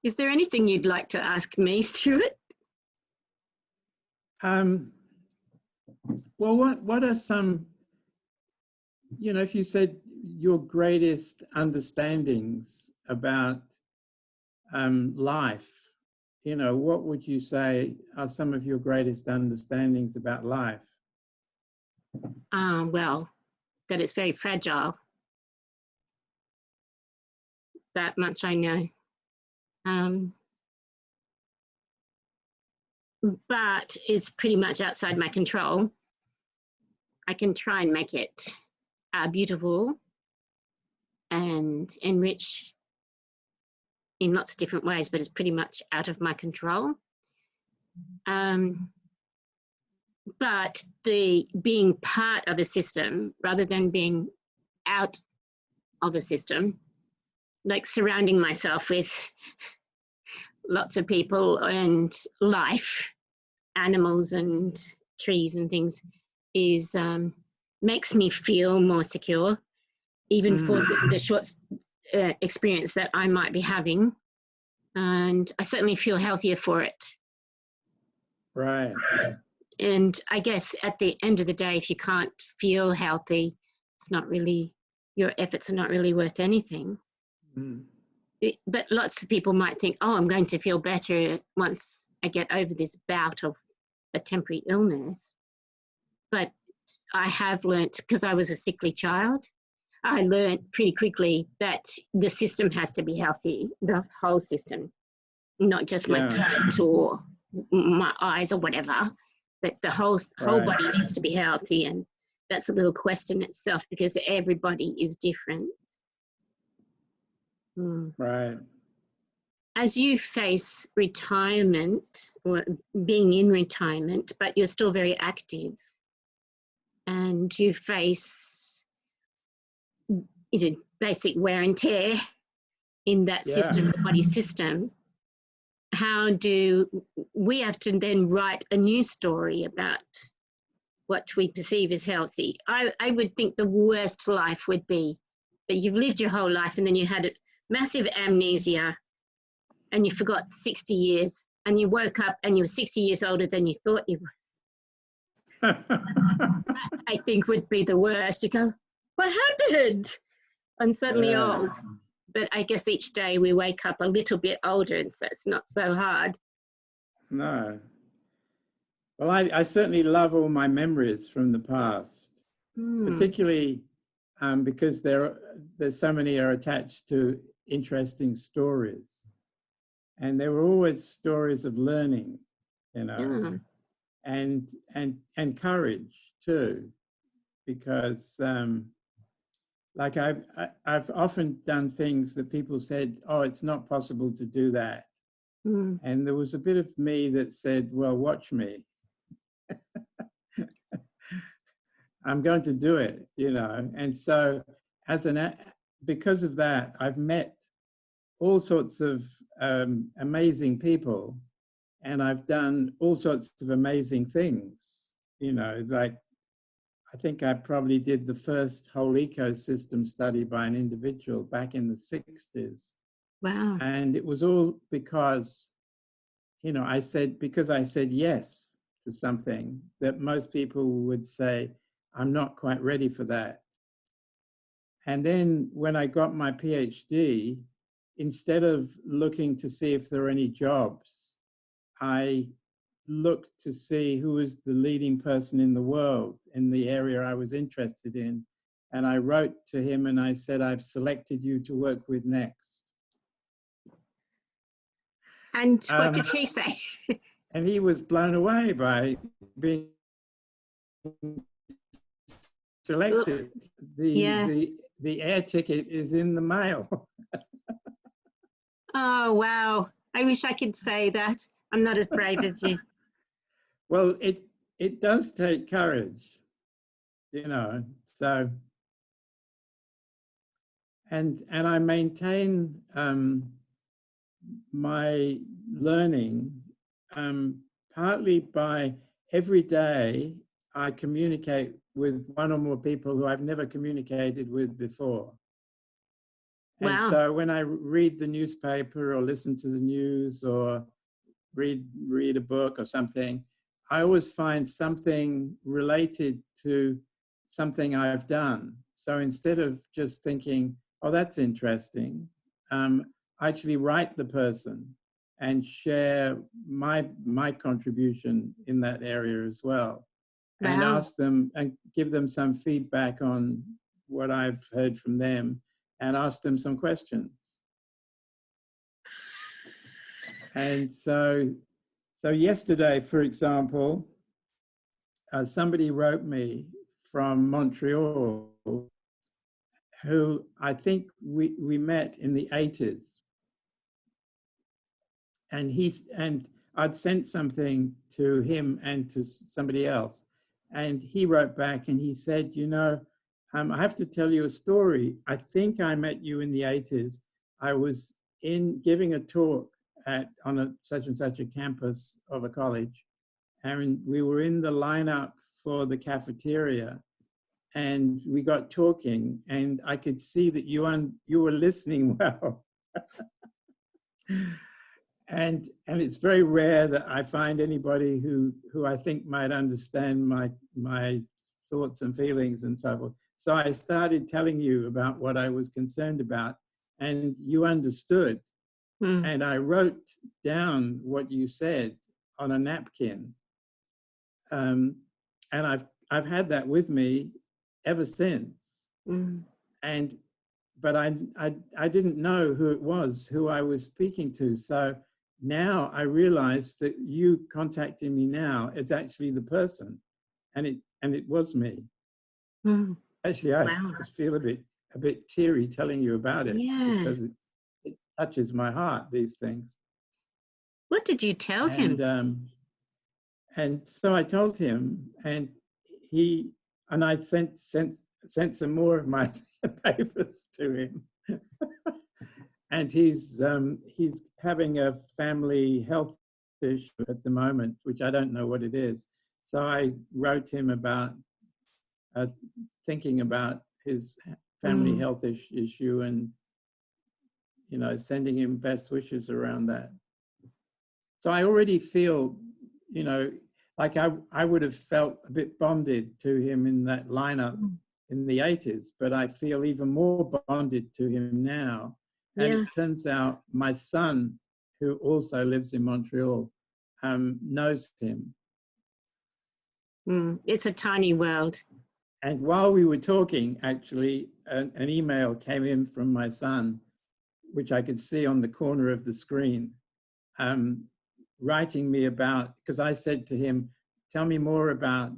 Is there anything you'd like to ask me, Stuart? Well, what are some, you know, if you said your greatest understandings about life, you know, what would you say are some of your greatest understandings about life? Well, that it's very fragile. That much I know. But it's pretty much outside my control. I can try and make it beautiful and enrich in lots of different ways, but it's pretty much out of my control. But the being part of a system rather than being out of a system, like surrounding myself with lots of people and life, animals and trees and things, is makes me feel more secure, even for the short experience that I might be having. And I certainly feel healthier for it. Right. And I guess at the end of the day, if you can't feel healthy, it's not really, your efforts are not really worth anything. But lots of people might think, oh, I'm going to feel better once I get over this bout of a temporary illness. But I have learnt, because I was a sickly child, I learnt pretty quickly that the system has to be healthy, the whole system, not just my throat or my eyes or whatever, but the whole body needs to be healthy. And that's a little quest in itself, because everybody is different. Right. As you face retirement or being in retirement, but you're still very active, and you face, you know, basic wear and tear in that system, the body system, how do we have to then write a new story about what we perceive as healthy? I would think the worst life would be that you've lived your whole life and then you had massive amnesia and you forgot 60 years and you woke up and you were 60 years older than you thought you were. That, I think, would be the worst. You go, what happened? I'm suddenly old. But I guess each day we wake up a little bit older, and so it's not so hard. No. Well, I certainly love all my memories from the past, particularly because there's so many are attached to interesting stories. And there were always stories of learning, you know, and courage too, because like I've often done things that people said, oh, it's not possible to do that. And there was a bit of me that said, well, watch me. I'm going to do it, you know. And so because of that, I've met all sorts of amazing people, and I've done all sorts of amazing things, you know, like I think I probably did the first whole ecosystem study by an individual back in the 60s. Wow. And it was all because, you know, because I said yes to something that most people would say, I'm not quite ready for that. And then when I got my PhD, instead of looking to see if there are any jobs, I looked to see who was the leading person in the world in the area I was interested in. And I wrote to him and I said, I've selected you to work with next. And what did he say? And he was blown away by being selected. The air ticket is in the mail. Oh, wow. I wish I could say that. I'm not as brave as you. Well, it does take courage, you know, so, and I maintain my learning partly by every day I communicate with one or more people who I've never communicated with before. And Wow. so when I read the newspaper or listen to the news or read a book or something, I always find something related to something I've done. So instead of just thinking, oh, that's interesting, I actually write the person and share my contribution in that area as well, and Wow. ask them and give them some feedback on what I've heard from them, and ask them some questions. And so yesterday, for example, somebody wrote me from Montreal, who I think we met in the 80s. And I'd sent something to him and to somebody else. And he wrote back and he said, you know, I have to tell you a story. I think I met you in the 80s. I was giving a talk on a such and such a campus of a college. And we were in the lineup for the cafeteria. And we got talking and I could see that you were listening well. And it's very rare that I find anybody who I think might understand my thoughts and feelings and so forth. So I started telling you about what I was concerned about, and you understood. And I wrote down what you said on a napkin, and I've had that with me ever since. But I didn't know who it was, who I was speaking to. So now I realize that you contacting me now is actually the person, and it was me. Actually, I just feel a bit teary telling you about it, because it touches my heart, these things. What did you tell him? And so I told him, and I sent some more of my papers to him. And he's having a family health issue at the moment, which I don't know what it is. So I wrote him about thinking about his family health issue, and sending him best wishes around that. So I already feel, like I would have felt a bit bonded to him in that lineup in the 80s, but I feel even more bonded to him now. And it turns out my son, who also lives in Montreal, knows him. It's a tiny world. And while we were talking, actually, an email came in from my son, which I could see on the corner of the screen, writing me about, because I said to him, tell me more about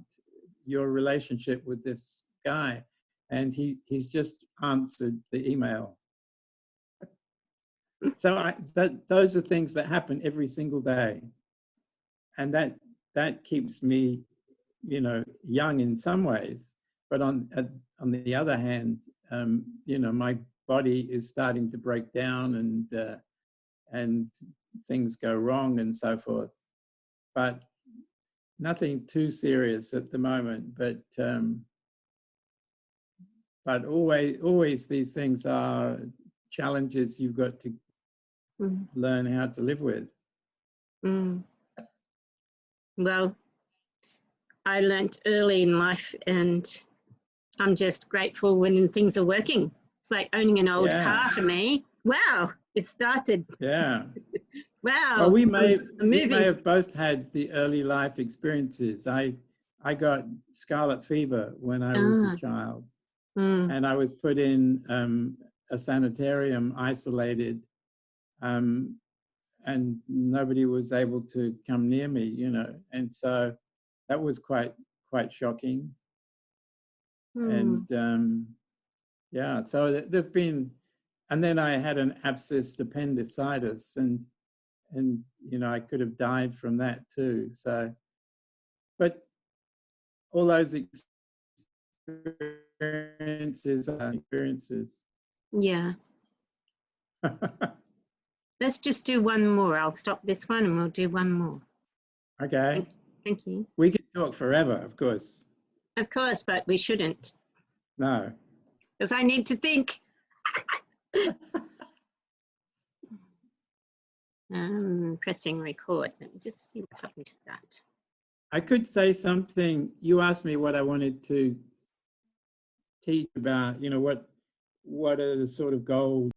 your relationship with this guy. And he's just answered the email. So those are things that happen every single day. And that keeps me, young in some ways. But on the other hand, my body is starting to break down, and things go wrong and so forth. But nothing too serious at the moment. But always these things are challenges you've got to learn how to live with. Well, I learnt early in life, and I'm just grateful when things are working. It's like owning an old car for me. Wow, it started. Yeah. Wow. Well, we may have both had the early life experiences. I got scarlet fever when I was a child, and I was put in a sanitarium, isolated, and nobody was able to come near me, and so that was quite shocking. And so there've been, and then I had an abscessed appendicitis, and I could have died from that too. So, but all those experiences are experiences. Yeah. Let's just do one more. I'll stop this one and we'll do one more. Okay. Thank you. We could talk forever, of course. Of course, but we shouldn't. No. Because I need to think. Pressing record. Let me just see what happened to that. I could say something. You asked me what I wanted to teach about, what are the sort of goals